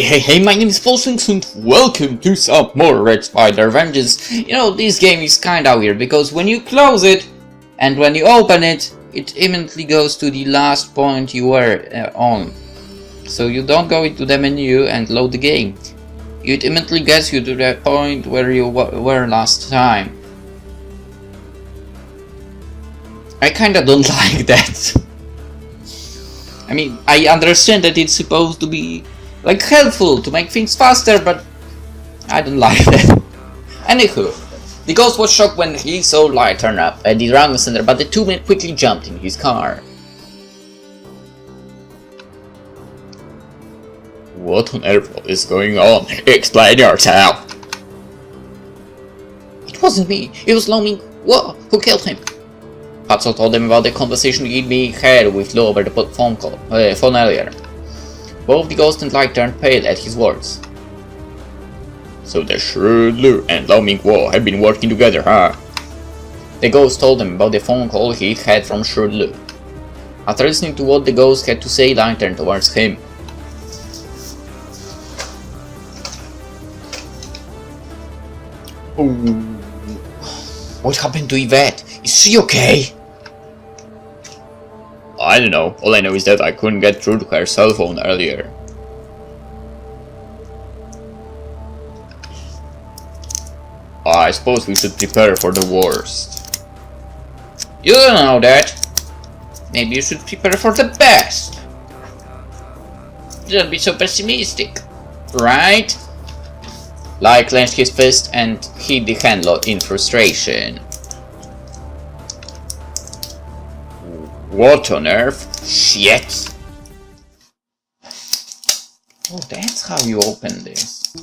Hey, my name is PolishLynx and welcome to some more Red Spider Vengeance. You know, this game is kinda weird because when you close it and when you open it, it immediately goes to the last point you were on. So you don't go into the menu and load the game. It immediately gets you to the point where you were last time. I kinda don't like that. I mean, I understand that it's supposed to be like helpful to make things faster, but I don't like that. Anywho, the ghost was shocked when he saw light turn up at the Dragon Center, but the two men quickly jumped in his car. What on earth is going on? Explain yourself! It wasn't me, it was Lo Ming. Whoa, who killed him? Patso told them about the conversation Yvet had with Lo over the phone earlier. Both the ghost and Light turned pale at his words. So the shrewd Lu and Lo Ming have been working together, huh? The ghost told them about the phone call he had from shrewd Lu. After listening to what the ghost had to say, Light turned towards him. Ooh. What happened to Yvet? Is she okay? I don't know. All I know is that I couldn't get through to her cell phone earlier. I suppose we should prepare for the worst. You don't know that. Maybe you should prepare for the best. Don't be so pessimistic, right? Lai clenched his fist and hit the handle in frustration. What on earth? Shit! Oh, that's how you open this.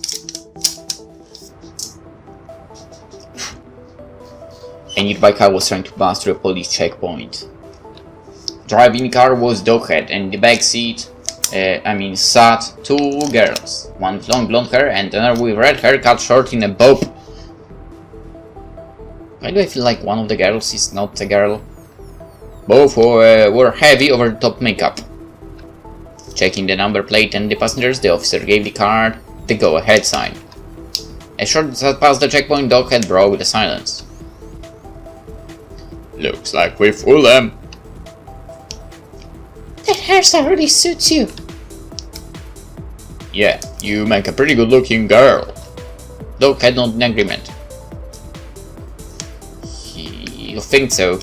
A nearby car was trying to pass through a police checkpoint. Driving the car was Doghead, and in the back seat, sat two girls. One with long blonde hair and another with red hair cut short in a bob. Why do I feel like one of the girls is not a girl? Both were heavy over-the-top makeup. Checking the number plate and the passengers, the officer gave the car the go-ahead sign. As short as past the checkpoint, Doghead broke the silence. Looks like we fooled them. That hairstyle really suits you. Yeah, you make a pretty good-looking girl. Doghead nodded in agreement. You think so?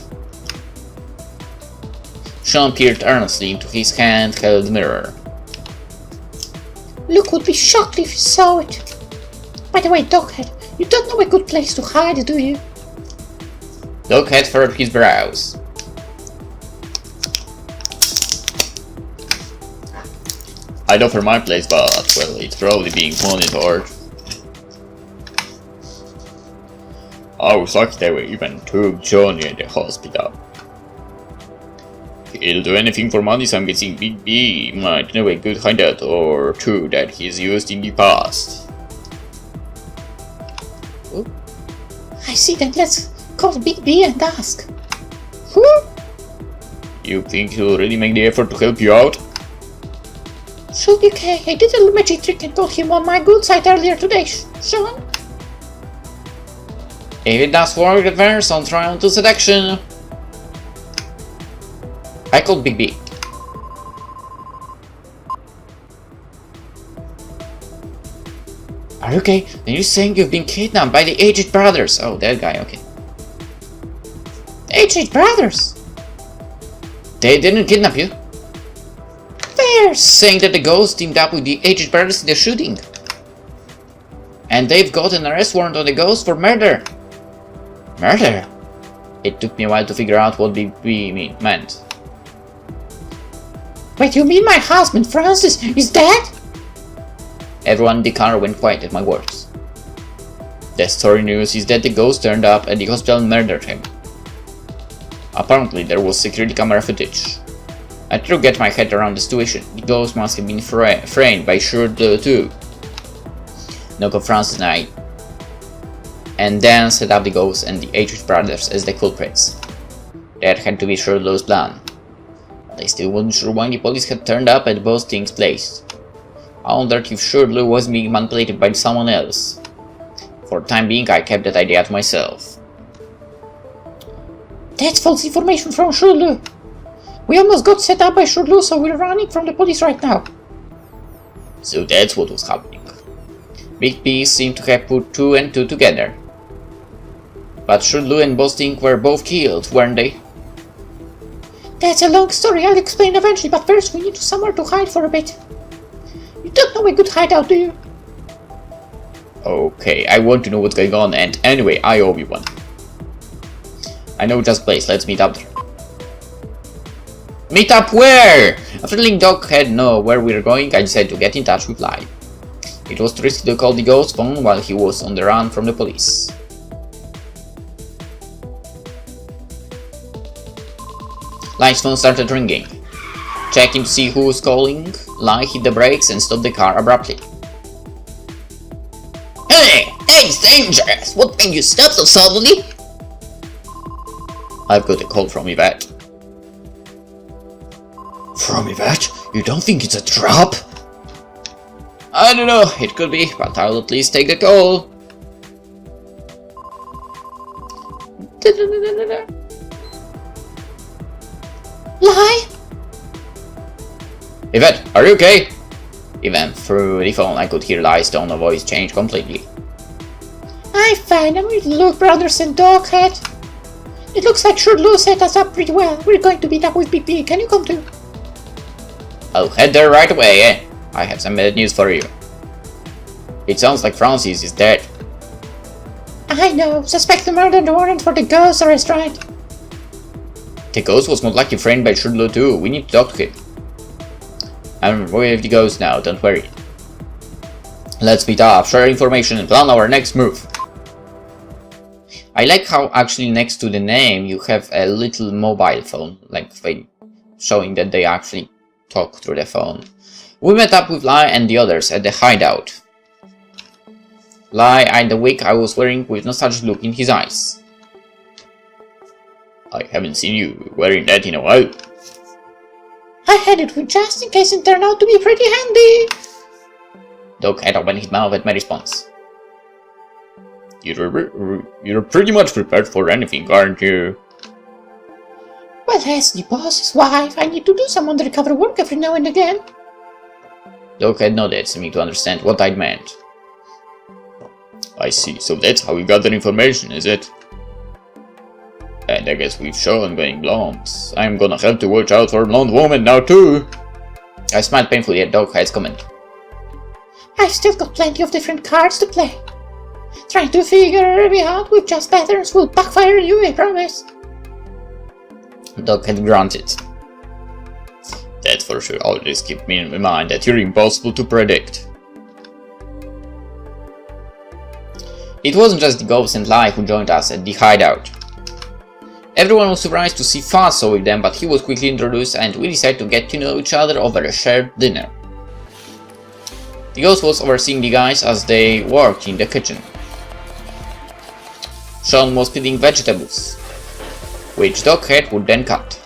Sean peered earnestly into his handheld mirror. Luke would be shocked if he saw it. By the way, Doghead, you don't know a good place to hide, do you? Doghead furrowed his brows. I'd offer my place, but, well, it's probably being monitored. I was lucky they even took Johnny at the hospital. He'll do anything for money, so I'm guessing Big B might know a good hideout or two that he's used in the past. Oh. I see, then let's call Big B and ask. Who? You think he'll really make the effort to help you out? Should be okay. I did a magic trick and got him on my good side earlier today, Sean. If it does work at first, I'll try on to seduction. I called Big B. Are you okay? Then you're saying you've been kidnapped by the aged brothers. Oh, that guy, okay. Aged brothers? They didn't kidnap you? They're saying that the ghost teamed up with the aged brothers in the shooting. And they've got an arrest warrant on the ghost for murder. Murder? It took me a while to figure out what Big B meant. Wait, you mean my husband, Francis, is dead? Everyone in the car went quiet at my words. The story news is that the ghost turned up at the hospital and murdered him. Apparently there was security camera footage. I tried to get my head around the situation. The ghost must have been framed by Shrewd too. Knock off Francis and I, and then set up the ghost and the aged brothers as the culprits. That had to be Shrewd's plan. They still wasn't sure why the police had turned up at both things' place. I wondered if Shirley was being manipulated by someone else. For the time being, I kept that idea to myself. That's false information from Shirley. We almost got set up by Shirley, so we're running from the police right now. So that's what was happening. Big B seemed to have put 2 and 2 together. But Shirley and Bosting were both killed, weren't they? That's a long story, I'll explain eventually, but first we need somewhere to hide for a bit. You don't know a good hideout, do you? Okay, I want to know what's going on, and anyway, I owe you one. I know just place, let's meet up there. Meet up where? After letting Doghead know where we're going, I decided to get in touch with Lai. It was too risky to call the ghost phone while he was on the run from the police. Lai's phone started ringing. Checking to see who was calling, Lai hit the brakes and stopped the car abruptly. Hey, strangers! What made you stop so suddenly? I've got a call from Yvet. From Yvet? You don't think it's a trap? I don't know, it could be, but I'll at least take the call. Lai? Yvet, are you okay? Even through the phone, I could hear Lai's tone of voice change completely. I'm fine, I'm with Luke Brothers and Doghead. It looks like Shirley set us up pretty well. We're going to meet up with Big B. Can you come too? I'll head there right away, eh? I have some bad news for you. It sounds like Francis is dead. I know. Suspect the murder and the warrant for the ghost arrest, right? The ghost was most likely framed by Shirley too. We need to talk to him. I'm with the ghost now, don't worry. Let's meet up, share information, and plan our next move. I like how actually next to the name you have a little mobile phone, like showing that they actually talk through the phone. We met up with Lai and the others at the hideout. Lai eyed the wig I was wearing with nostalgic look in his eyes. I haven't seen you wearing that in a while. I had it with just in case it turned out to be pretty handy. Doghead opened his mouth at my response. You're pretty much prepared for anything, aren't you? Well, as the boss's wife, I need to do some undercover work every now and again. Doghead nodded, seeming to understand what I'd meant. I see, so that's how you got that information, is it? And I guess we've shown going blonde. I'm gonna have to watch out for blonde women now too! I smiled painfully at Doghead's comment. I've still got plenty of different cards to play. Trying to figure me out with just patterns will backfire you, I promise. Doghead grunted. That for sure, always keep me in mind that you're impossible to predict. It wasn't just the ghost and Lai who joined us at the hideout. Everyone was surprised to see Faso with them, but he was quickly introduced and we decided to get to know each other over a shared dinner. The ghost was overseeing the guys as they worked in the kitchen. Sean was peeling vegetables, which Doghead would then cut.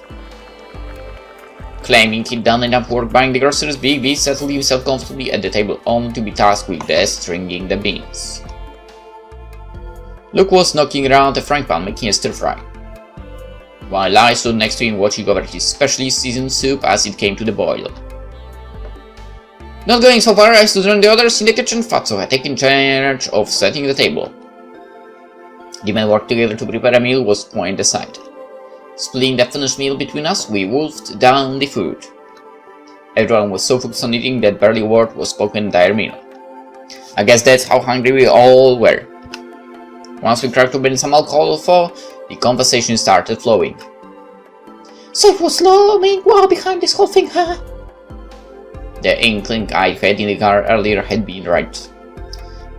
Claiming he'd done enough work buying the groceries, Big B settled himself comfortably at the table only to be tasked with stringing the beans. Luke was knocking around a frying pan making a stir-fry, while I stood next to him watching over his specially seasoned soup as it came to the boil. Not going so far, I stood on the others in the kitchen. Fatso had taken charge of setting the table. The men worked together to prepare a meal was point aside. Splitting the finished meal between us, we wolfed down the food. Everyone was so focused on eating that barely a word was spoken the entire meal. I guess that's how hungry we all were. Once we cracked open some alcohol for, the conversation started flowing. So it was Lo Ming-Hua behind this whole thing, huh? The inkling I had in the car earlier had been right.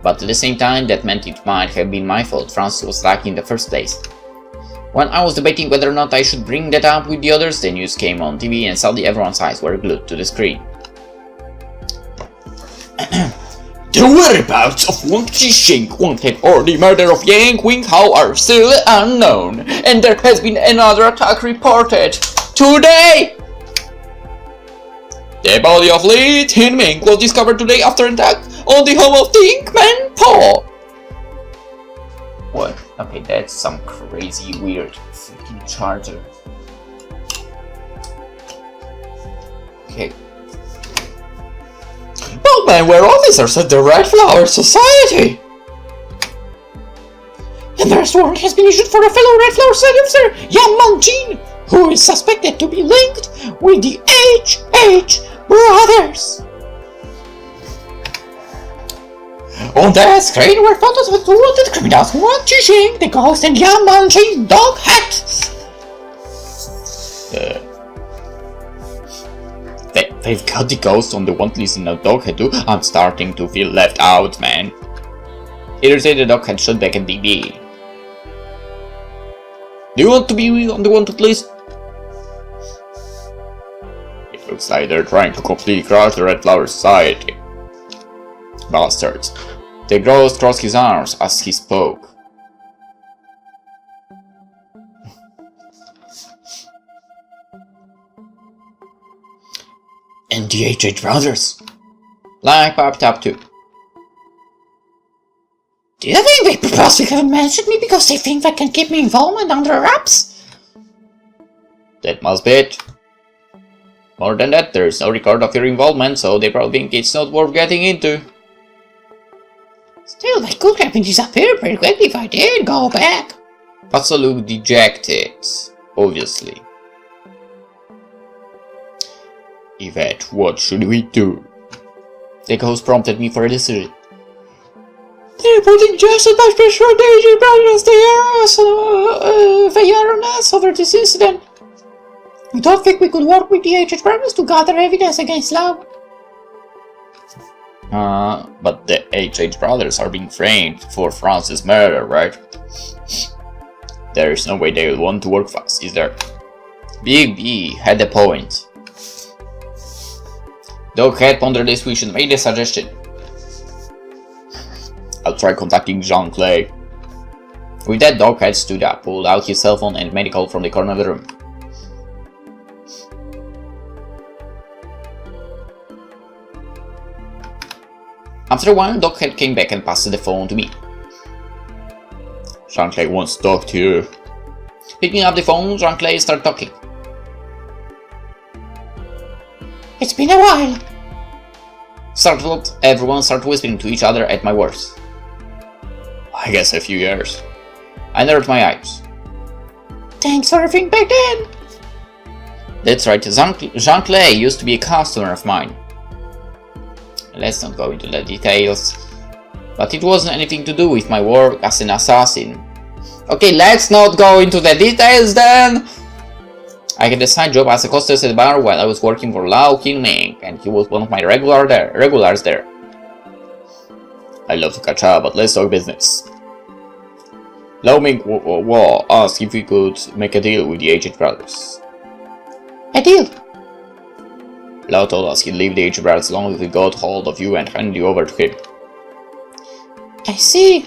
But at the same time, that meant it might have been my fault Francis was lucky in the first place. When I was debating whether or not I should bring that up with the others, the news came on TV and suddenly everyone's eyes were glued to the screen. The whereabouts of Wang Qixing, Wanted or the murder of Yang Winghao are still unknown, and there has been another attack reported today! The body of Lee Tin-Ming was discovered today after an attack on the home of the Inkman Paw. What? Okay, that's some crazy, weird freaking charger. Okay. Well, men were officers at the Red Flower Society. An arrest warrant has been issued for a fellow Red Flower Society officer, Yang Mangjin, who is suspected to be linked with the H.H. brothers. On the screen were photos of two wanted criminals, Wang Qixing, the ghost, and Yang Mangjin, dog hat. They've got the ghost on the want list and now dog hat too. I'm starting to feel left out, man. Either say the dog hat shot back at DB. Do you want to be on the wanted list? It looks like they're trying to completely crush the Red Flower Society. Bastards. The ghost crossed his arms as he spoke. And the H.H. brothers. Like popped up too. Do you think they purposely haven't mentioned me because they think they can keep me involvement under wraps? That must be it. More than that, there is no record of your involvement, so they probably think it's not worth getting into. Still, they could have been disappeared pretty quickly if I did go back. Also look dejected, obviously. Yvet, what should we do? The ghost prompted me for a decision. They're putting just as much pressure on the H.H. brothers they are on us over this incident. You don't think we could work with the H.H. brothers to gather evidence against Lau? But the H.H. brothers are being framed for France's murder, right? There is no way they will want to work fast, is there? Big B had a point. Dog had pondered this, we should make a suggestion. I'll try contacting Jean Clay. With that, Doghead stood up, pulled out his cell phone and made a call from the corner of the room. After a while, Doghead came back and passed the phone to me. Jean Clay wants to talk to you. Picking up the phone, Jean Clay started talking. It's been a while. Startled, everyone started whispering to each other at my words. I guess a few years. I narrowed my eyes. Thanks for everything back then. That's right, Jean Clay used to be a customer of mine. Let's not go into the details. But it wasn't anything to do with my work as an assassin. Okay, let's not go into the details then! I had a side job as a hostess at a bar while I was working for Lau Qingming, and he was one of my regulars there. I love to catch up, but let's talk business. Lau Ming asked if we could make a deal with the H.H. brothers. A deal? Lau told us he'd leave the H.H. brothers as long as we got hold of you and handed you over to him. I see.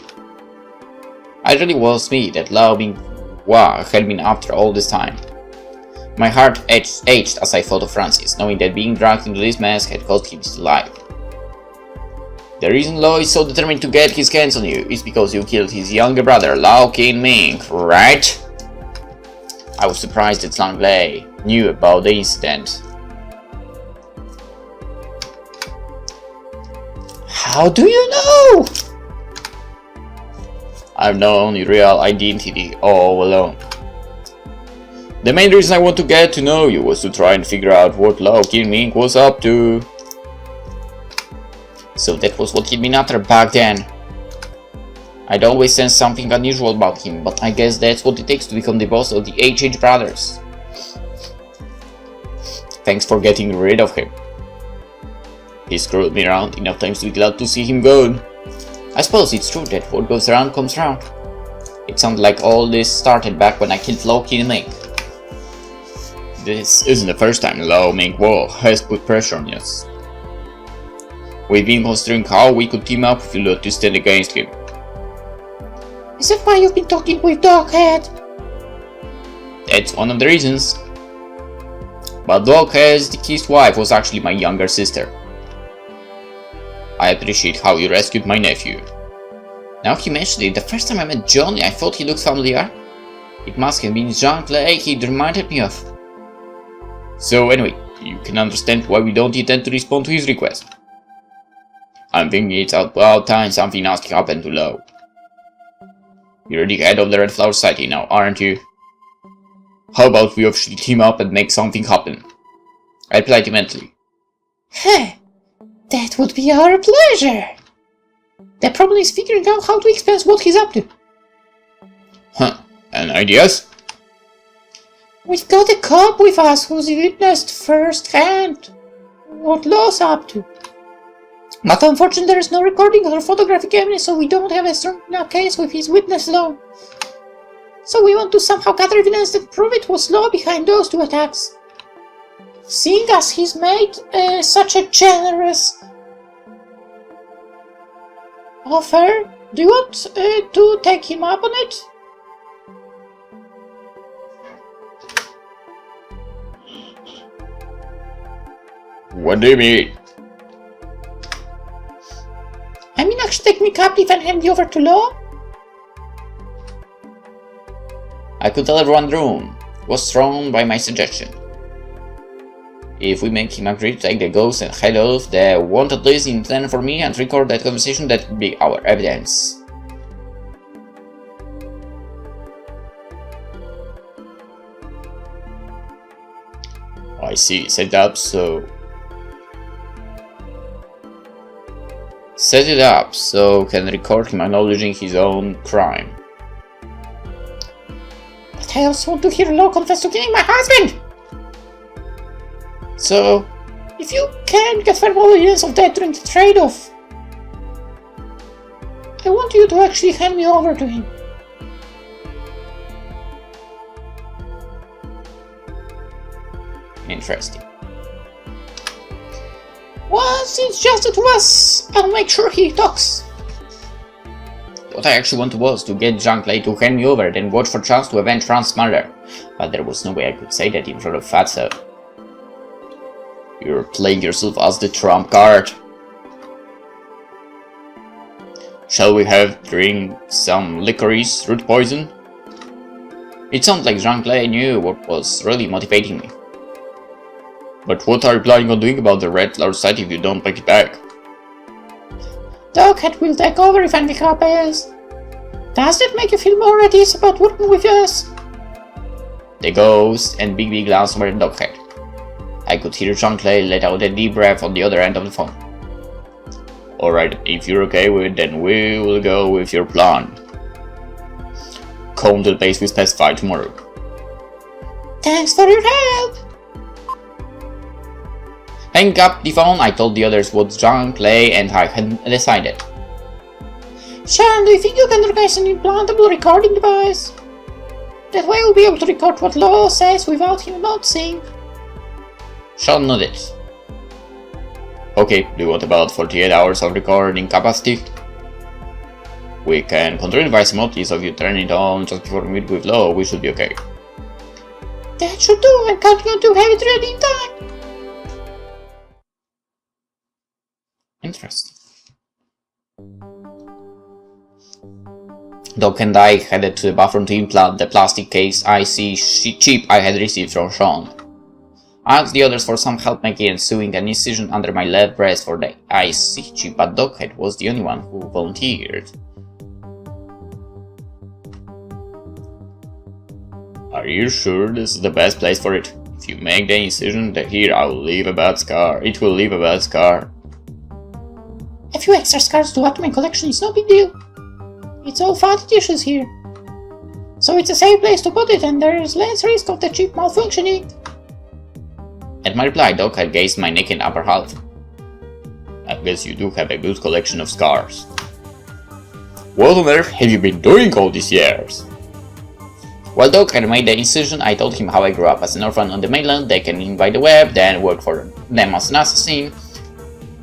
It really was me that Lau Ming had been after all this time. My heart ached as I thought of Francis, knowing that being dragged into this mess had cost him his life. The reason Lau is so determined to get his hands on you is because you killed his younger brother, Lau Qingming, right? I was surprised that Lang Lei knew about the incident. How do you know? I've known your real identity all along. The main reason I want to get to know you was to try and figure out what Lau Qingming was up to. So that was what he'd been after back then. I'd always sensed something unusual about him, but I guess that's what it takes to become the boss of the H.H. brothers. Thanks for getting rid of him. He screwed me around enough times to be glad to see him gone. I suppose it's true that what goes around comes around. It sounded like all this started back when I killed Lau Qingming. This isn't the first time Lau Ming has put pressure on us. We've been considering how we could team up if you let to stand against him. Is that why you've been talking with Doghead? That's one of the reasons. But Doc has his wife was actually my younger sister. I appreciate how you rescued my nephew. Now you mentioned it, the first time I met Johnny I thought he looked familiar. It must have been Jean Clay he reminded me of. So anyway, you can understand why we don't intend to respond to his request. I'm thinking it's about time something nasty happened to Lo. You're the head of the Red Flower Society now, aren't you? How about we officially team up and make something happen? I replied mentally. Hey, that would be our pleasure. The problem is figuring out how to expense what he's up to. Huh, and ideas? We've got a cop with us who's witnessed firsthand what Lo's up to. But unfortunately there is no recording or photographic evidence, so we don't have a strong enough case with his witness alone. So we want to somehow gather evidence that prove it was Lo behind those two attacks. Seeing as he's made such a generous offer, do you want to take him up on it? What do you mean? I mean actually take me captive and hand you over to Lo? I could tell everyone in the room was thrown by my suggestion. If we make him agree to take the ghost and head off the wanted list intended for me and record that conversation, that would be our evidence. I see, set it up so can record him acknowledging his own crime. But I also want to hear Lo confess to killing my husband! So, if you can get verbal evidence of that during the trade-off, I want you to actually hand me over to him. Interesting. Once it's just the two of us, I'll make sure he talks. What I actually wanted was to get Jean Clay to hand me over, then watch for chance to avenge Fran's murder. But there was no way I could say that in front of Fatso. You're playing yourself as the trump card. Shall we drink some licorice root poison? It sounded like Jean Clay knew what was really motivating me. But what are you planning on doing about the Red Flower Society if you don't take it back? Doghead will take over if anything happens. Does that make you feel more at ease about working with us? The ghost and Big glanced over at Doghead. I could hear Jean Clay let out a deep breath on the other end of the phone. Alright, if you're okay with it, then we will go with your plan. Come to the place we specified tomorrow. Thanks for your help! Hanging up the phone, I told the others what Jean Clay and I had decided. Sean, do you think you can organize an implantable recording device? That way we'll be able to record what Lo says without him noticing. Sean nodded. Okay, do you want about 48 hours of recording capacity? We can control the device remotely, so if you turn it on just before we meet with Lo, we should be okay. That should do, I'm counting on to have it ready in time. Interesting. Doc and I headed to the bathroom to implant the plastic case IC chip I had received from Sean. I asked the others for some help making and sewing an incision under my left breast for the IC chip, but Doghead was the only one who volunteered. Are you sure this is the best place for it? If you make the incision here, I will leave a bad scar. It will leave a bad scar. A few extra scars to add to my collection is no big deal. It's all fatty tissues here. So it's a safe place to put it and there is less risk of the chip malfunctioning. At my reply, Doc had gazed my neck and upper half. I guess you do have a good collection of scars. What on earth have you been doing all these years? While Doc had made the incision, I told him how I grew up as an orphan on the mainland, taken in by the web, then worked for them as an assassin.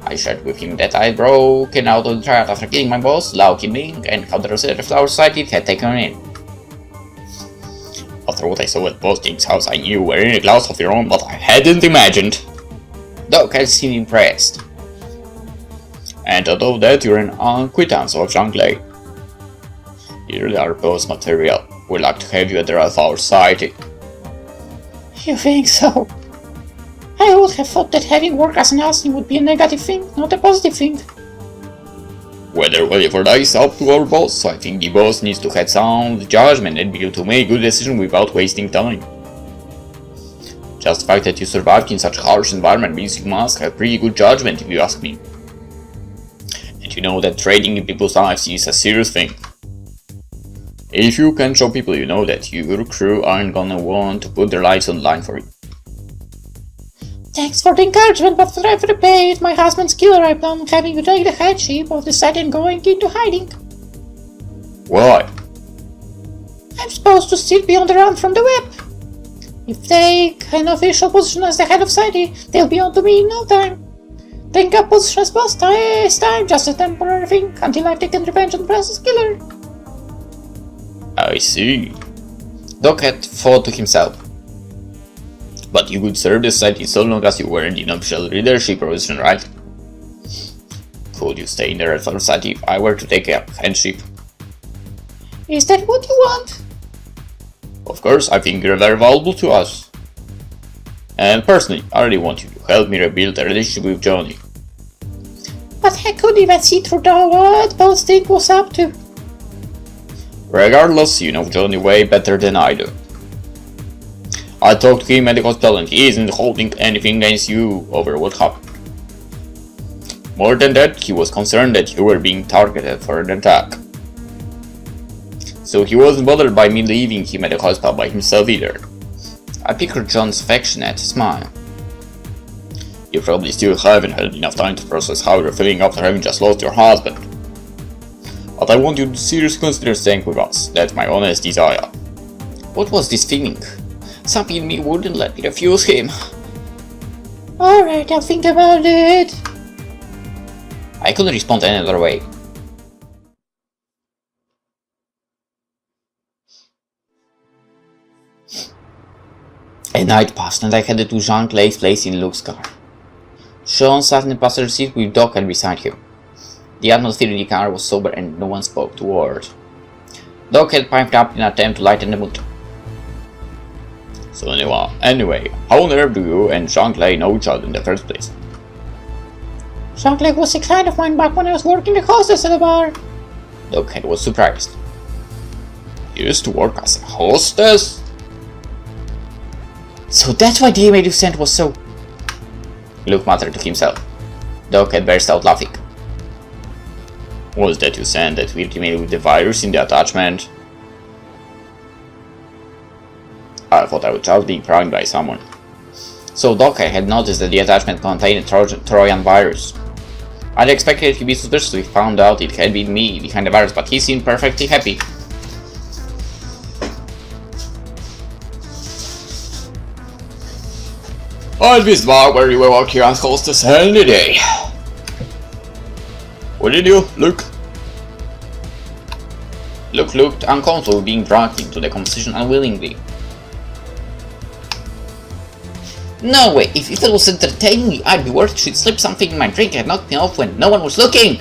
I shared with him that I had broken out of the triad after killing my boss, Lao Qinming, and how the Red Flower Society had taken me in. After what I saw at Posting's house, I knew you were in a class of your own, but I hadn't imagined. Doc had seemed impressed. And on top of that, you're an acquaintance of Jean Clay. You really are both material. We'd like to have you at the head of our society. You think so? I would have thought that having work as an assassin would be a negative thing, not a positive thing. Whether well for that is up to our boss. I think the boss needs to have sound judgment and be able to make good decisions without wasting time. Just the fact that you survived in such a harsh environment means you must have pretty good judgment, if you ask me. And you know that trading in people's lives is a serious thing. If you can show people you know that your crew aren't gonna want to put their lives on the line for you. Thanks for the encouragement, but for the pay, my husband's killer, I plan on having you take the headship of the site and going into hiding. Why? I'm supposed to still be on the run from the whip. If they take an official position as the head of society, they'll be on to me in no time. Taking up position as boss is time, just a temporary thing, until I've taken revenge on the Princess Killer. I see. Doc had thought to himself. But you could serve the society so long as you were in the unofficial leadership position, right? Could you stay in the Red Society if I were to take a headship? Is that what you want? Of course, I think you're very valuable to us. And personally, I really want you to help me rebuild a relationship with Johnny. But I couldn't even see through what Posting was up to. Regardless, you know Johnny way better than I do. I talked to him at the hospital and he isn't holding anything against you over what happened. More than that, he was concerned that you were being targeted for an attack. So he wasn't bothered by me leaving him at the hospital by himself either. I pictured John's affectionate smile. You probably still haven't had enough time to process how you're feeling after having just lost your husband. But I want you to seriously consider staying with us. That's my honest desire. What was this feeling? Something in me wouldn't let me refuse him. Alright, I'll think about it. I couldn't respond any other way. A night passed and I headed to Jean Clay's place in Luke's car. Sean sat in the passenger seat with Doc beside him. The atmosphere in the car was sober and no one spoke a word. Doc had piped up in an attempt to lighten the mood. So anyway, how on earth do you and Jean Clay know each other in the first place? Jean Clay was a client of mine back when I was working the hostess at the bar. Doc was surprised. You used to work as a hostess? So that's why the email you sent was so... Luke muttered to himself. Doc had burst out laughing. Was that you sent that weird email with the virus in the attachment? I thought I was just being pranked by someone. So Doc had noticed that the attachment contained a Trojan virus. I'd expected he'd be suspicious if he found out it had been me behind the virus, but he seemed perfectly happy. I'll be back where you were working as hostess any day. What did you, Luke? Luke looked uncomfortable being dragged into the conversation unwillingly. No way, if it was entertaining me, I'd be worried she'd slip something in my drink and knock me off when no one was looking.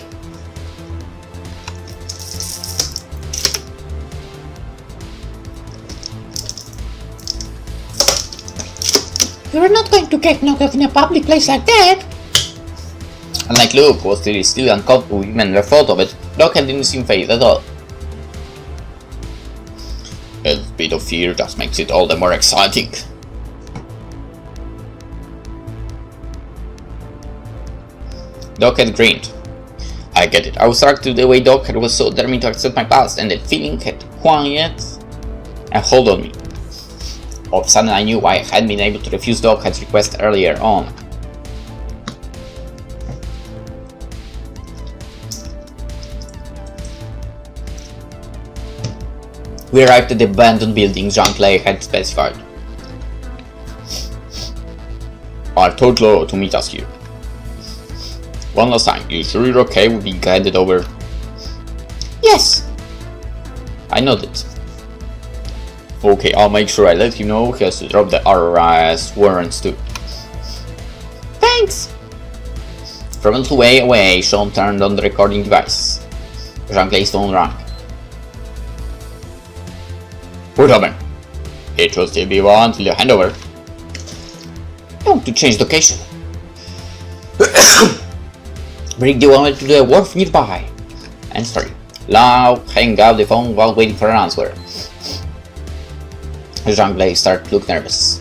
You're not going to get knocked off in a public place like that. Unlike Luke, who was still uncomfortable even the thought of it, Doc didn't seem phased at all. A bit of fear just makes it all the more exciting. Doc had grinned. I get it. I was struck to the way Doc was so determined to accept my past, and that feeling had quiet a hold on me. All of a sudden I knew why I hadn't been able to refuse Doc's request earlier on. We arrived at the abandoned building Jean Clay had specified. I told Lo to meet us here. One last time, you sure you're okay with being handed over? Yes. I nodded. Okay, I'll make sure I let him know he has to drop the RRS warrants too. Thanks! From a little way away, Sean turned on the recording device. Jean-Claude's phone rang. What happened? It will still be one until you hand over. I want to change location. Bring the woman to the wharf nearby. And sorry. Now hang up the phone while waiting for an answer. Jean-Claude started to look nervous.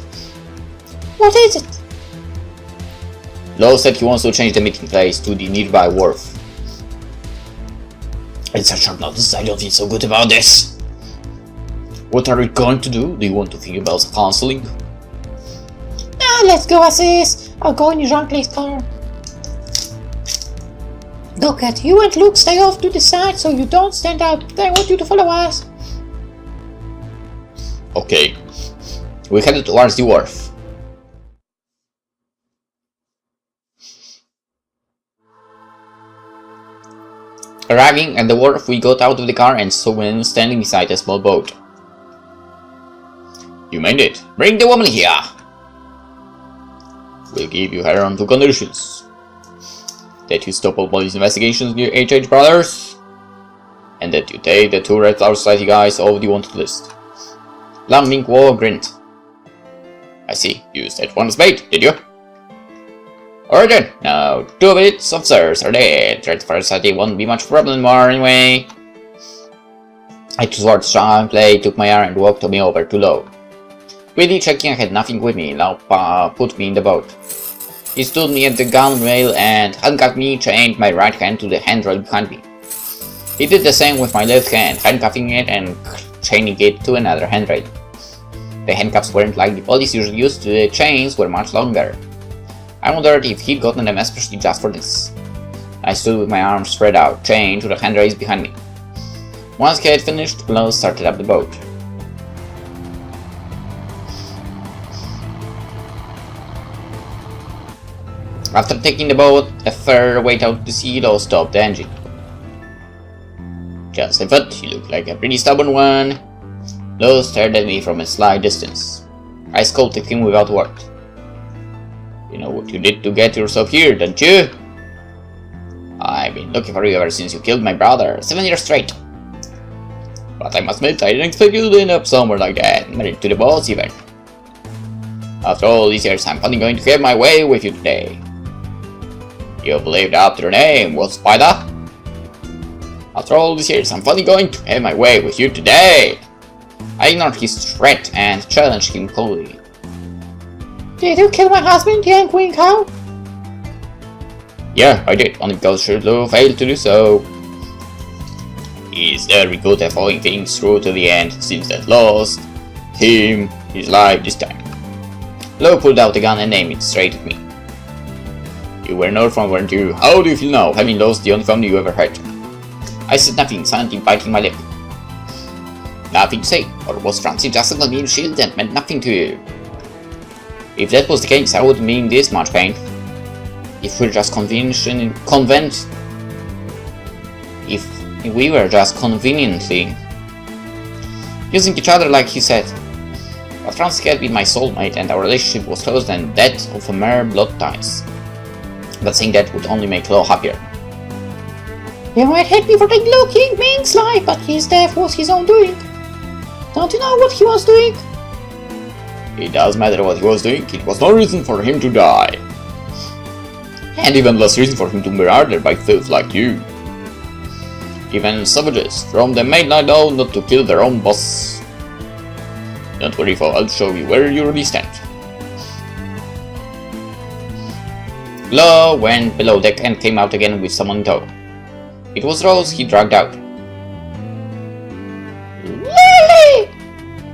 What is it? Lo said he wants to change the meeting place to the nearby wharf. It's such short notice, I don't feel so good about this. What are we going to do? Do you want to think about counseling? Ah, let's go assist. I'll go in Jean-Claude's car. Look at you and Luke, stay off to the side so you don't stand out. I want you to follow us. Okay. We headed towards the wharf. Arriving at the wharf, we got out of the car and saw him standing beside a small boat. You made it. Bring the woman here. We'll give you her on two conditions. That you stop all police investigations near HH Brothers, and that you take the two Red Flower Society guys off the wanted list. Lam Ming Wo grinned. I see, you said one bait, did you? Alright then, now 2 of its officers are dead. Red Flower Society won't be much problem anymore anyway. I towards Jean-Claude, took my arm and walked me over to Lo. Quickly checking I had nothing with me, Lau put me in the boat. He stood me at the gunwale and handcuffed me, chained my right hand to the handrail behind me. He did the same with my left hand, handcuffing it and chaining it to another handrail. The handcuffs weren't like the police usually used, the chains were much longer. I wondered if he'd gotten them especially just for this. I stood with my arms spread out, chained to the handrails behind me. Once he had finished, Lo started up the boat. After taking the boat a fair way out to sea, Lo stopped the engine. Just Yvet, you look like a pretty stubborn one. Lo stared at me from a slight distance. I scolded him without word. You know what you did to get yourself here, don't you? I've been looking for you ever since you killed my brother, 7 years straight. But I must admit, I didn't expect you to end up somewhere like that, married to the boss even. After all these years, I'm finally going to have my way with you today. You've lived up to your name, Wolf Spider. After all these years, I'm finally going to have my way with you today. I ignored his threat and challenged him coldly. Did you kill my husband, Yang Wing Hao? Yeah, I did, only because Shirlu failed to do so. He's very good at following things through to the end, since that lost him his life this time. Lo pulled out the gun and aimed it straight at me. You were an orphan, weren't you? How do you feel now, having lost the only family you ever had? I said nothing, silently biting my lip. Nothing to say, or was Francie just a convenient shield that meant nothing to you? If that was the case, I wouldn't be in this much pain. If we were just conveniently using each other like he said. But Francie had been my soulmate and our relationship was closer than that of a mere blood ties. But saying that would only make Lo happier. You might hate me for taking Lo King Ming's life, but his death was his own doing. Don't you know what he was doing? It does matter what he was doing, it was no reason for him to die. And even less reason for him to be murdered by thieves like you. Even savages from the Mainland know not to kill their own boss. Don't worry, Fo, I'll show you where you really stand. Lo went below deck and came out again with someone in tow. It was Rose he dragged out. Lily!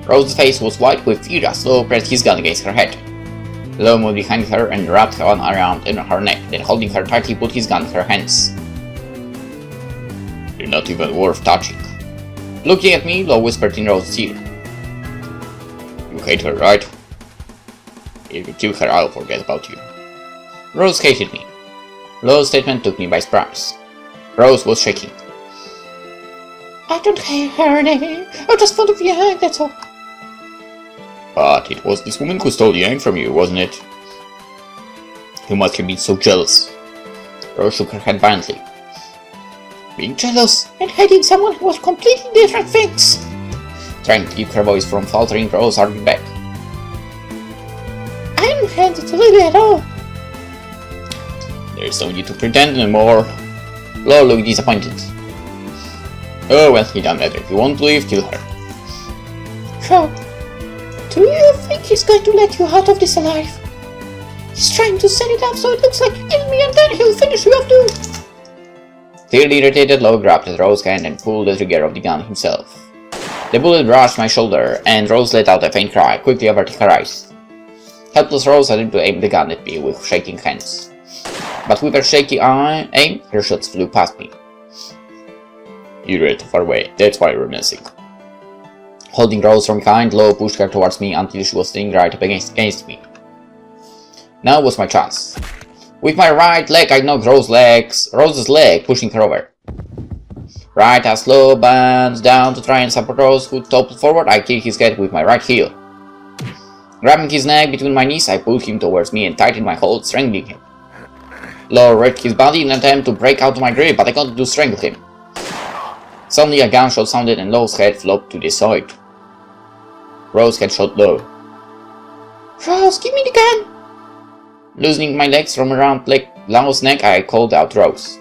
Rose's face was white with fear as Lo pressed his gun against her head. Lo moved behind her and wrapped her arm around her neck, then holding her tight he put his gun in her hands. You're not even worth touching. Looking at me, Lo whispered in Rose's ear. You hate her, right? If you kill her, I'll forget about you. Rose hated me. Lo's statement took me by surprise. Rose was shaking. I don't hate her, Navy. I'm just fond of Yang, that's all. But it was this woman who stole the egg from you, wasn't it? You must have been so jealous. Rose shook her head violently. Being jealous and hating someone who was completely different things. Trying to keep her voice from faltering, Rose argued back. I didn't hate it really at all. There's no need to pretend anymore. Law looked disappointed. Oh well, he done better. If you won't leave, kill her. Sure. Do you think he's going to let you out of this alive? He's trying to set it up so it looks like you killed me and then he'll finish you off too. Clearly irritated, Law grabbed at Rose's hand and pulled the trigger of the gun himself. The bullet brushed my shoulder, and Rose let out a faint cry, quickly averting her eyes. Helpless Rose attempted to aim the gun at me with shaking hands. But with her shaky aim, her shots flew past me. You were too far away, that's why we're missing. Holding Rose from behind, Law pushed her towards me until she was sitting right up against me. Now was my chance. With my right leg, I knocked Rose's leg, pushing her over. Right as Law bends down to try and support Rose, who toppled forward, I kicked his head with my right heel. Grabbing his neck between my knees, I pulled him towards me and tightened my hold, strangling him. Law wrecked his body in an attempt to break out of my grip, but I couldn't do strangle him. Suddenly a gunshot sounded and Law's head flopped to the side. Rose had shot Law. Rose, give me the gun! Loosening my legs from around Law's neck, I called out Rose.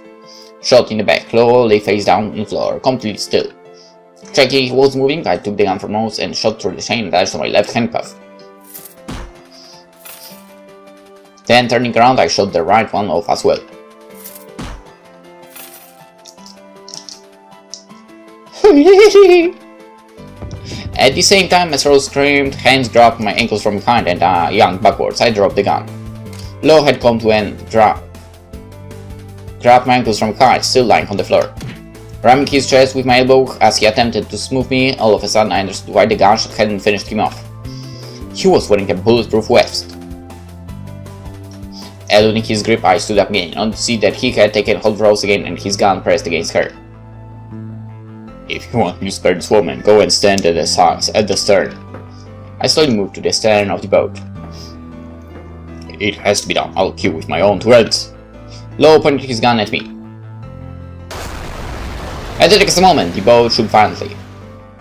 Shot in the back, Law lay face down on the floor, completely still. Checking he was moving, I took the gun from Rose and shot through the chain attached to my left handcuff. Then turning around, I shot the right one off as well. At the same time as Rose screamed, hands grabbed my ankles from behind and yanked backwards. I dropped the gun. Law had come to and grabbed my ankles from behind, still lying on the floor. Ramming his chest with my elbow as he attempted to smooth me, all of a sudden I understood why the gunshot hadn't finished him off. He was wearing a bulletproof vest. Eluding his grip, I stood up again, only to see that he had taken hold of Rose again and his gun pressed against her. If you want me to spare this woman, go and stand at the stern. I slowly moved to the stern of the boat. It has to be done. I'll kill with my own two hands. Law pointed his gun at me. At the next moment, the boat shook violently.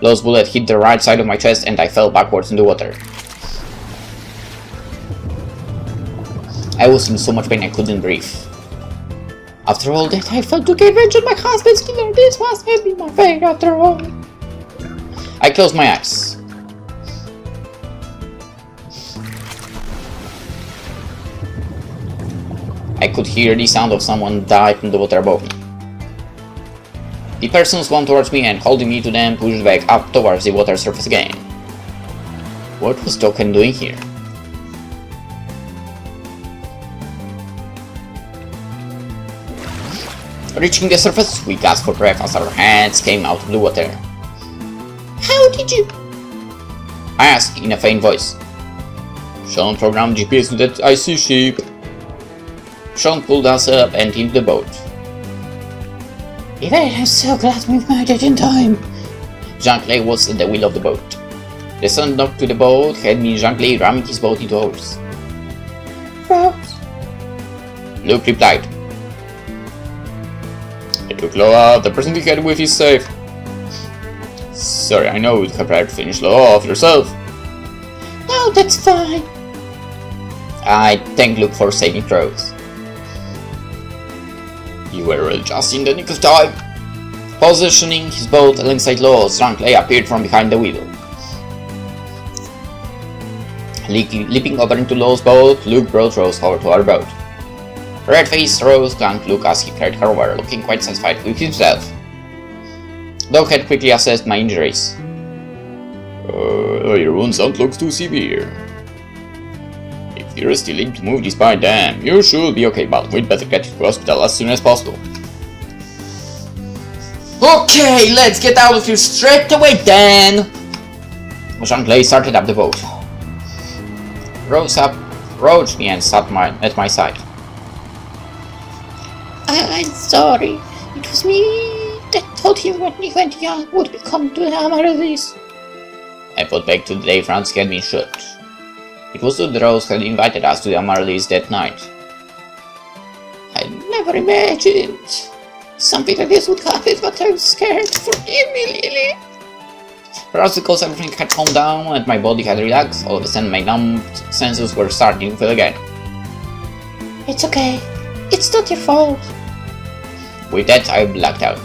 Law's bullet hit the right side of my chest and I fell backwards in the water. I was in so much pain I couldn't breathe. After all that, I felt to get revenge on my husband's killer. This must have been my fate after all. I closed my eyes. I could hear the sound of someone dive in the water above me. The person swam towards me and holding me to them pushed back up towards the water surface again. What was Token doing here? Reaching the surface, we gasped for breath as our hands came out of the water. How did you? I asked in a faint voice. Sean programmed GPS to that icy ship. Sean pulled us up and into the boat. Yvet, I'm so glad we made it in time. Jean-Claude was at the wheel of the boat. The sun knocked to the boat had me Jean-Claude ramming his boat into ours. Rose. Luke replied. I took Law out. The person you had with is safe. Sorry, I know you'd have tried to finish Law off yourself. Oh, that's fine. I thanked Luke for saving Rose. You were really just in the nick of time. Positioning his boat alongside Law's, Jean-Claude appeared from behind the wheel. Leaping over into Law's boat, Luke brought Rose over to our boat. Red-faced Rose thanked Luke as he carried her over, looking quite satisfied with himself. Doc had quickly assessed my injuries. Your wounds don't look too severe. If you're still able to move despite them, you should be okay, but we'd better get you to hospital as soon as possible. Okay, let's get out of here straight away then! Jean-Claude started up the boat. Rose approached me and sat at my side. I'm sorry. It was me that told him when he went young would become to the amaryllis. I thought back to the day Francis had been shot. It was the Rose had invited us to the Amaryllis that night. I never imagined something like this would happen, but I'm scared. Forgive me, Lily. Perhaps because everything had calmed down and my body had relaxed, all of a sudden my numbed senses were starting to feel again. It's okay. It's not your fault. With that, I blacked out.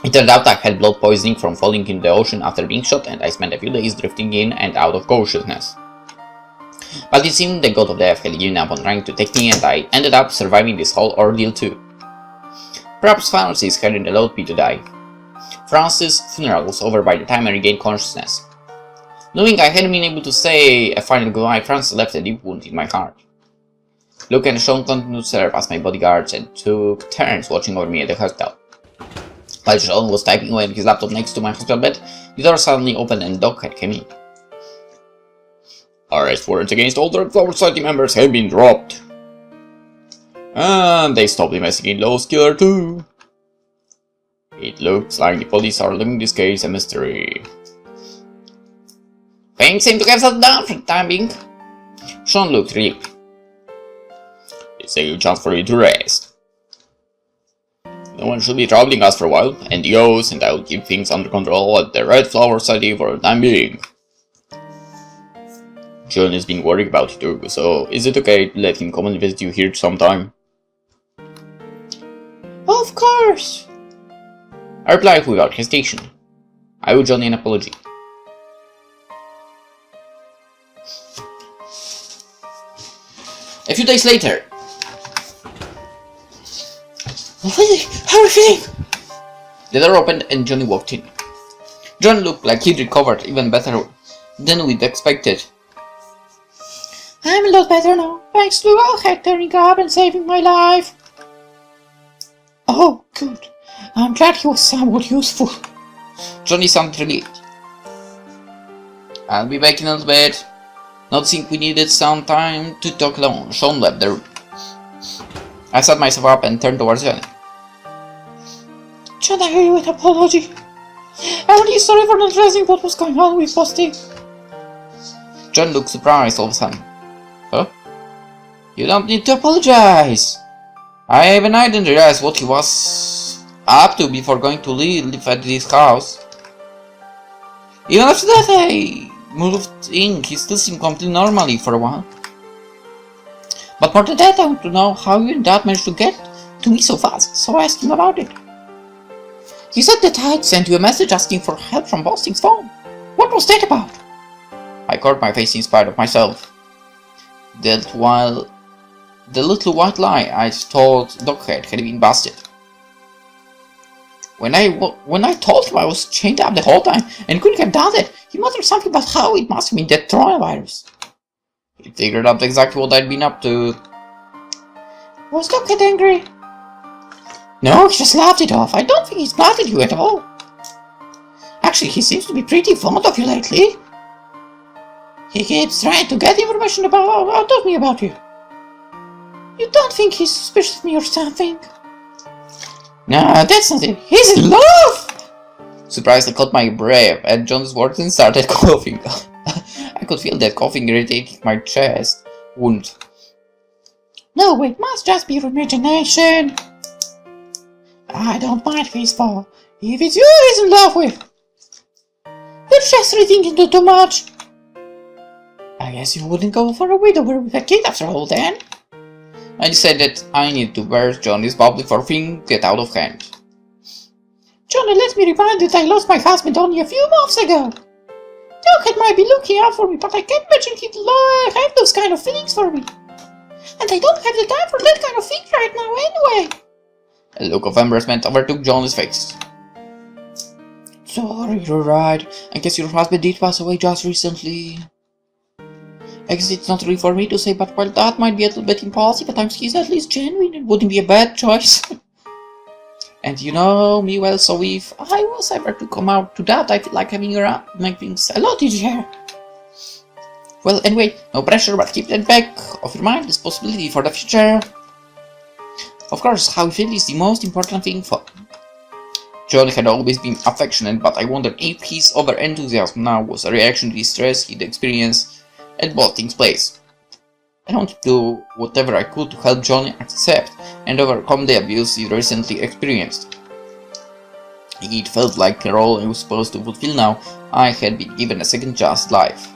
It turned out I had blood poisoning from falling in the ocean after being shot, and I spent a few days drifting in and out of consciousness. But it seemed the god of death had given up on trying to take me, and I ended up surviving this whole ordeal too. Perhaps Francis hadn't allowed me to die. Francis' funeral was over by the time I regained consciousness. Knowing I hadn't been able to say a final goodbye, Francis left a deep wound in my heart. Luke and Sean continued to serve as my bodyguards and took turns watching over me at the hospital. While Sean was typing away on his laptop next to my hospital bed, the door suddenly opened and Doghead came in. Arrest warrants against all Dark Flower Society members have been dropped. And they stopped investigating Lost Killer too. It looks like the police are leaving this case a mystery. Things seem to have settled down for the time being. Sean looked relieved. It's a good chance for you to rest. No one should be troubling us for a while, NGOs, and I will keep things under control at the Red Flower Society for the time being. John has been worried about you too, so is it okay to let him come and visit you here sometime? Of course! I replied without hesitation. I owe Johnny an apology. A few days later. Lily, how are you feeling? The door opened and Johnny walked in. John looked like he'd recovered even better than we'd expected. I'm a lot better now, thanks to Doghead turning up and saving my life. Oh, good. I'm glad he was somewhat useful. Johnny sounded relieved. I'll be back in a little bit. Noticing we needed some time to talk alone, Sean left the room. I sat myself up and turned towards Johnny. John, I owe you an apology. I'm really sorry for not realizing what was going on with posting. John looked surprised all of a sudden. Huh? You don't need to apologize. I even I didn't realize what he was up to before going to live at this house. Even after that I moved in, he still seemed completely normally for a while. But more than that, I want to know how you and Dad managed to get to me so fast, so I asked him about it. He said that I'd sent you a message asking for help from Posting's phone. What was that about? I caught my face in spite of myself. That while the little white lie I told Doghead had been busted. When I told him I was chained up the whole time and couldn't have done it, he muttered something about how it must have been that coronavirus. He figured out exactly what I'd been up to. Was Doghead angry? No, he just laughed it off. I don't think he's mad at you at all. Actually, he seems to be pretty fond of you lately. He keeps trying to get information out of me about you. You don't think he's suspicious of me or something? No, that's not it. He's in love! Surprised I caught my breath at John's words and started coughing. I could feel that coughing irritating my chest wound. No, it must just be your imagination. I don't mind if he's for. If it's you he's in love with. You're just reading into too much. I guess you wouldn't go for a widower with a kid after all then. I decided I need to burst Johnny's bubble before things get out of hand. Johnny, let me remind you that I lost my husband only a few months ago. Doghead might be looking out for me, but I can't imagine he'd have those kind of feelings for me. And I don't have the time for that kind of thing right now anyway. A look of embarrassment overtook Johnny's face. Sorry, you're right. I guess your husband did pass away just recently. I guess it's not really for me to say, but while that might be a little bit impulsive, at times he's at least genuine and wouldn't be a bad choice. And you know me well, so if I was ever to come out to that, I feel like having you around make things a lot easier. Well, anyway, no pressure, but keep that back of your mind, this possibility for the future. Of course, how you feel is the most important thing for him. Johnny had always been affectionate, but I wondered if his over-enthusiasm now was a reaction to the stress he'd experienced at both things' place. I wanted to do whatever I could to help Johnny accept and overcome the abuse he recently experienced. It felt like a role I was supposed to fulfill now. I had been given a second chance life.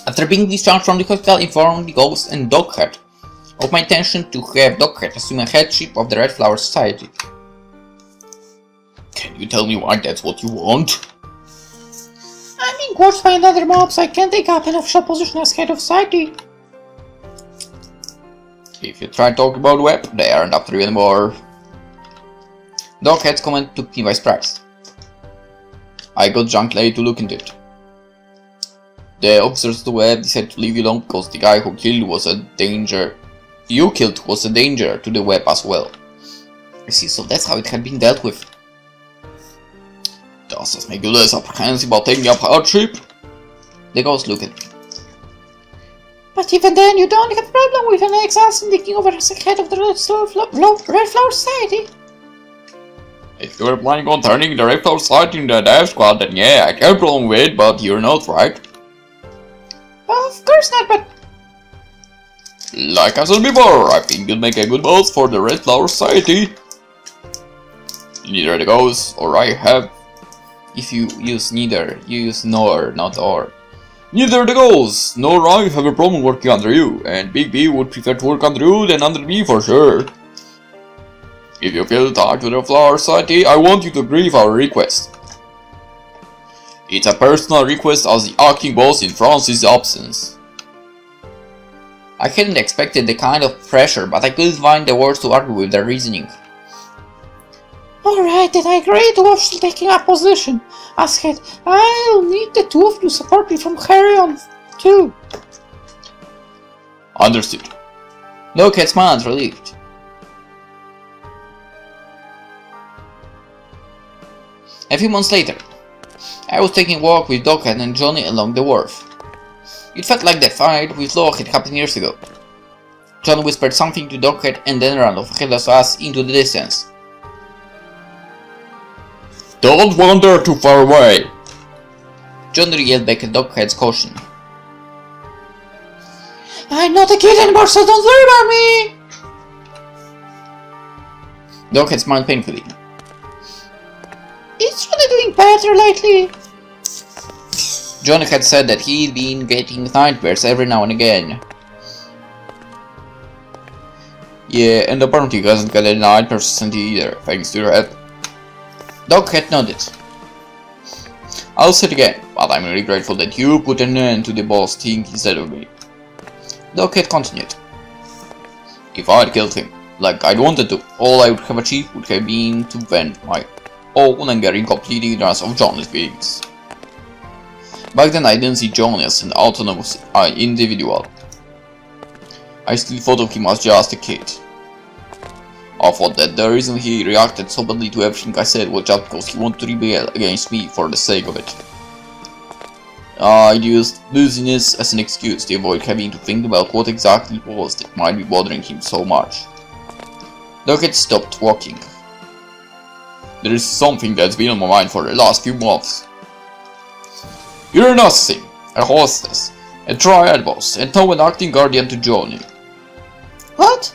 After being discharged from the hospital, informed the Ghost and Doghead of my intention to have Doghead assume a headship of the Red Flower Society. Can you tell me why that's what you want? I'm being watched by another mob, so I can't take up an official position as head of society. If you try to talk about Web, they aren't after you anymore. Doghead's comment took me by surprise. I got Junk Lady to look into it. The officers of the Web decided to leave you alone because the guy who killed was a danger. You killed was a danger to the Web as well. I see, so that's how it had been dealt with. Does this make you less apprehensive about taking up hardship? The Ghost looked at me. But even then, you don't have a problem with an ex-assassin taking over as head of the Red Flower Society. If you're planning on turning the Red Flower Society into a dive squad, then yeah, I have a problem with it, but you're not, right? Of course not, but... Like I said before, I think you'd make a good boss for the Red Flower Society. Neither the Ghost or I have... If you use neither, you use nor, not or. Neither the Ghost nor I have a problem working under you, and Big B would prefer to work under you than under me for sure. If you feel tied to the Flower Society, I want you to agree with our request. It's a personal request as the acting boss in Francis' absence. I hadn't expected the kind of pressure, but I couldn't find the words to argue with their reasoning. Alright, then I agree to officially taking up position as head. I'll need the two of you to support me from Harry on too. Understood. Doghead smiled, relieved. A few months later, I was taking a walk with Doghead and Johnny along the wharf. It felt like the fight with Law had happened years ago. John whispered something to Doghead and then ran off ahead of us into the distance. Don't wander too far away! John yelled back at Doghead's caution. I'm not a kid anymore, so don't worry about me! Doghead smiled painfully. It's really doing better lately. John had said that he'd been getting nightmares every now and again. Yeah, and apparently he hasn't got any nightmares recently either, thanks to your help. Doghead nodded. I'll say it again, but I'm really grateful that you put an end to the boss thing instead of me. Doghead continued. If I'd killed him, like I'd wanted to, all I would have achieved would have been to vent my own anger in complete ignorance of Johnny's feelings. Back then I didn't see Johnny as an autonomous individual. I still thought of him as just a kid. I thought that the reason he reacted so badly to everything I said was just because he wanted to rebel against me for the sake of it. I'd used laziness as an excuse to avoid having to think about what exactly it was that might be bothering him so much. Doghead stopped walking. There is something that's been on my mind for the last few months. You're an assassin, a hostess, a triad boss, and now an acting guardian to Johnny. What?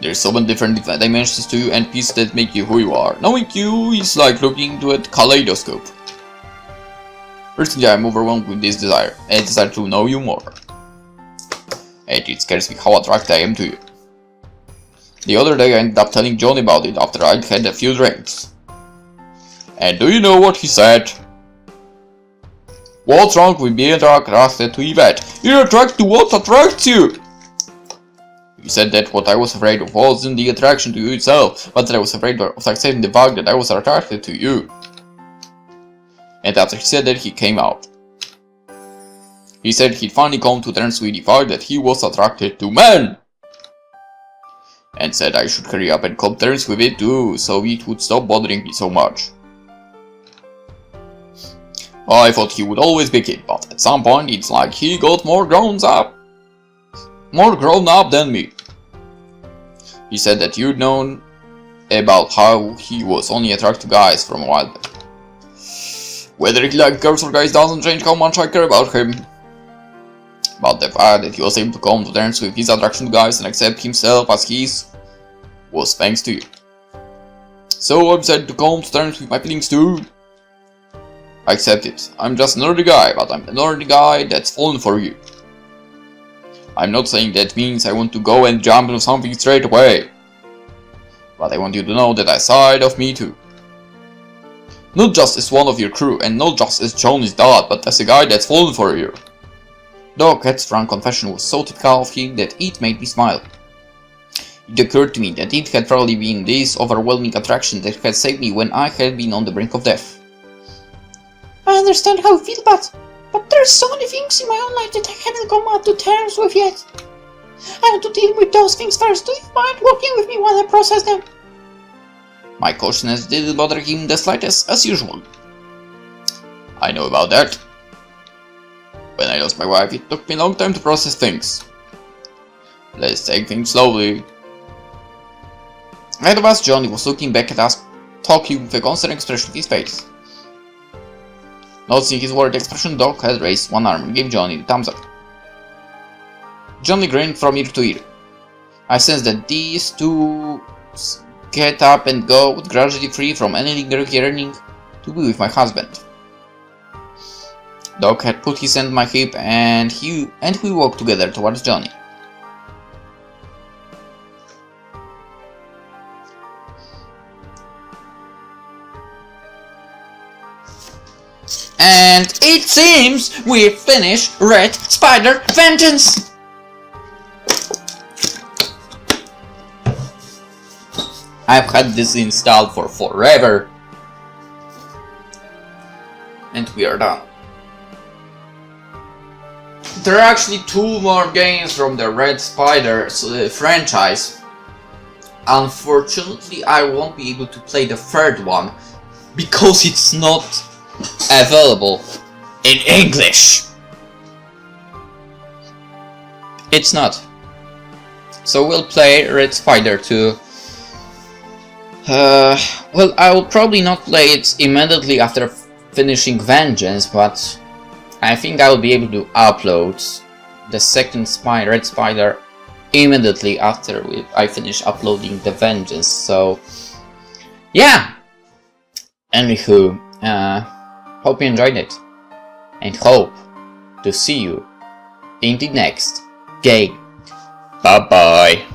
There's so many different dimensions to you and pieces that make you who you are. Knowing you is like looking into a kaleidoscope. Personally, I'm overwhelmed with this desire, a desire to know you more. And it scares me how attracted I am to you. The other day I ended up telling Johnny about it after I'd had a few drinks. And do you know what he said? What's wrong with being attracted to Yvet? You're attracted to what attracts you! He said that what I was afraid of wasn't the attraction to you itself, but that I was afraid of accepting the fact that I was attracted to you. And after he said that, he came out. He said he'd finally come to terms with the fact that he was attracted to men! and said I should hurry up and come to terms with it too, so it would stop bothering me so much. I thought he would always be a kid, but at some point it's like he got more grown up than me. He said that you'd known about how he was only attracted to guys from a while back. Whether he liked girls or guys doesn't change how much I care about him. But the fact that he was able to come to terms with his attraction to guys and accept himself as he is was thanks to you. So I'm sad to come to terms with my feelings too. I accept it. I'm just another guy, but I'm another guy that's fallen for you. I'm not saying that means I want to go and jump into something straight away. But I want you to know that I side of me too. Not just as one of your crew, and not just as Johnny's dad, but as a guy that's fallen for you. Doghead's frank confession was so typical of him that it made me smile. It occurred to me that it had probably been this overwhelming attraction that had saved me when I had been on the brink of death. I understand how you feel, but there's so many things in my own life that I haven't come up to terms with yet. I want to deal with those things first. Do you mind working with me while I process them? My cautiousness didn't bother him the slightest, as usual. I know about that. When I lost my wife, it took me a long time to process things. Let's take things slowly. Ahead of us, Johnny was looking back at us, talking with a concerned expression on his face. Noticing his worried expression, Doc had raised one arm and gave Johnny the thumbs up. Johnny grinned from ear to ear. I sensed that these two get up and go would gradually free from any lingering yearning to be with my husband. Doc had put his hand on my hip and we walked together towards Johnny. And it seems we've finished Red Spider Vengeance! I've had this installed for forever. And we are done. There are actually 2 more games from the Red Spider franchise. Unfortunately, I won't be able to play the 3rd one because it's not available in English. It's not. So we'll play Red Spider 2. Well, I will probably not play it immediately after finishing Vengeance, but I think I will be able to upload the second Red Spider immediately after I finish uploading the Vengeance. So, yeah. Anywho, hope you enjoyed it, and hope to see you in the next game. Bye bye.